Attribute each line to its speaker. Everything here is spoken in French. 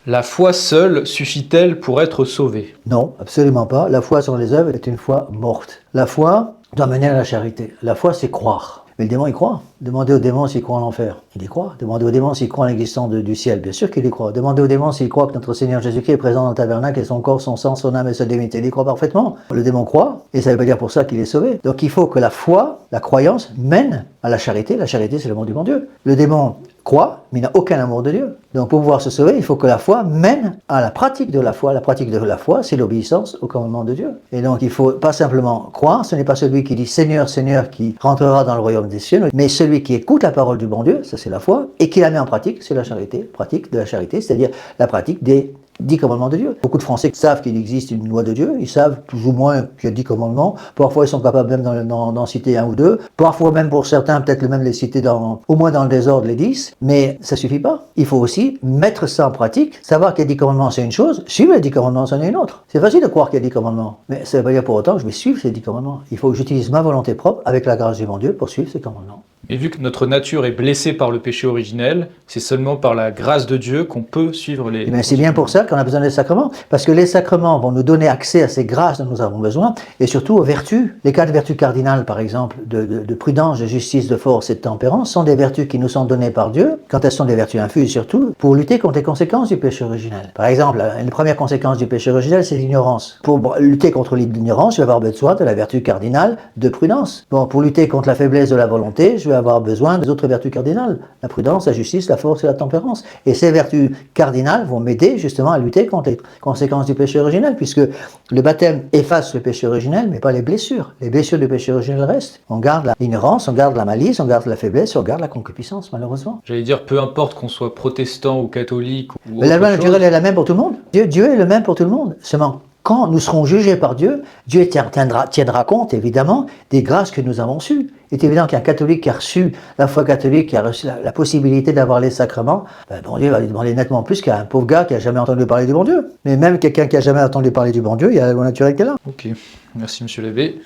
Speaker 1: La foi seule suffit-elle pour être sauvé?
Speaker 2: Non, absolument pas. La foi sans les œuvres est une foi morte. La foi doit mener à la charité. La foi, c'est croire. Mais le démon, il croit. Demandez au démon s'il croit en l'enfer. Il y croit. Demandez au démon s'il croit en l'existence du ciel. Bien sûr qu'il y croit. Demandez au démon s'il croit que notre Seigneur Jésus-Christ est présent dans le tabernacle et son corps, son sang, son âme et sa divinité. Il y croit parfaitement. Le démon croit et ça ne veut pas dire pour ça qu'il est sauvé. Donc il faut que la foi, la croyance, mène à la charité. La charité, c'est l'amour du bon Dieu. Le démon croit, mais il n'a aucun amour de Dieu. Donc pour pouvoir se sauver, il faut que la foi mène à la pratique de la foi. La pratique de la foi, c'est l'obéissance au commandement de Dieu. Et donc il faut pas simplement croire, ce n'est pas celui qui dit Seigneur, Seigneur qui rentrera dans le royaume des cieux, mais celui qui écoute la parole du bon Dieu, ça c'est la foi, et qui la met en pratique, c'est la charité. Pratique de la charité, c'est-à-dire la pratique des 10 commandements de Dieu. Beaucoup de Français savent qu'il existe une loi de Dieu, ils savent plus ou moins qu'il y a 10 commandements, parfois ils sont capables même d'en citer un ou deux, parfois même pour certains peut-être même les citer au moins dans le désordre les 10, mais ça suffit pas. Il faut aussi mettre ça en pratique, savoir qu'il y a 10 commandements c'est une chose, suivre les 10 commandements c'en est une autre. C'est facile de croire qu'il y a 10 commandements, mais ça ne veut pas dire pour autant que je vais suivre ces 10 commandements. Il faut que j'utilise ma volonté propre avec la grâce du bon Dieu pour suivre ces commandements.
Speaker 1: Et vu que notre nature est blessée par le péché originel, c'est seulement par la grâce de Dieu qu'on peut suivre les...
Speaker 2: Eh bien, c'est bien pour ça qu'on a besoin des sacrements, parce que les sacrements vont nous donner accès à ces grâces dont nous avons besoin, et surtout aux vertus. Les 4 vertus cardinales, par exemple, de prudence, de justice, de force et de tempérance, sont des vertus qui nous sont données par Dieu, quand elles sont des vertus infuses surtout, pour lutter contre les conséquences du péché originel. Par exemple, une première conséquence du péché originel, c'est l'ignorance. Pour lutter contre l'ignorance, je vais avoir besoin de la vertu cardinale de prudence. Bon, pour lutter contre la faiblesse de la volonté, je vais avoir besoin des autres vertus cardinales, la prudence, la justice, la force et la tempérance. Et ces vertus cardinales vont m'aider justement à lutter contre les conséquences du péché originel, puisque le baptême efface le péché originel, mais pas les blessures. Les blessures du péché originel restent. On garde l'ignorance, on garde la malice, on garde la faiblesse, on garde la concupiscence, malheureusement.
Speaker 1: J'allais dire, peu importe qu'on soit protestant ou catholique ou
Speaker 2: Mais la loi naturelle est la même pour tout le monde. Dieu est le même pour tout le monde. Seulement, quand nous serons jugés par Dieu, Dieu tiendra compte, évidemment, des grâces que nous avons reçues. Il est évident qu'un catholique qui a reçu la foi catholique, qui a reçu la possibilité d'avoir les sacrements, bon Dieu va lui demander nettement plus qu'à un pauvre gars qui n'a jamais entendu parler du bon Dieu. Mais même quelqu'un qui n'a jamais entendu parler du bon Dieu, il y a la loi naturelle qui est là.
Speaker 1: Ok, merci Monsieur l'abbé.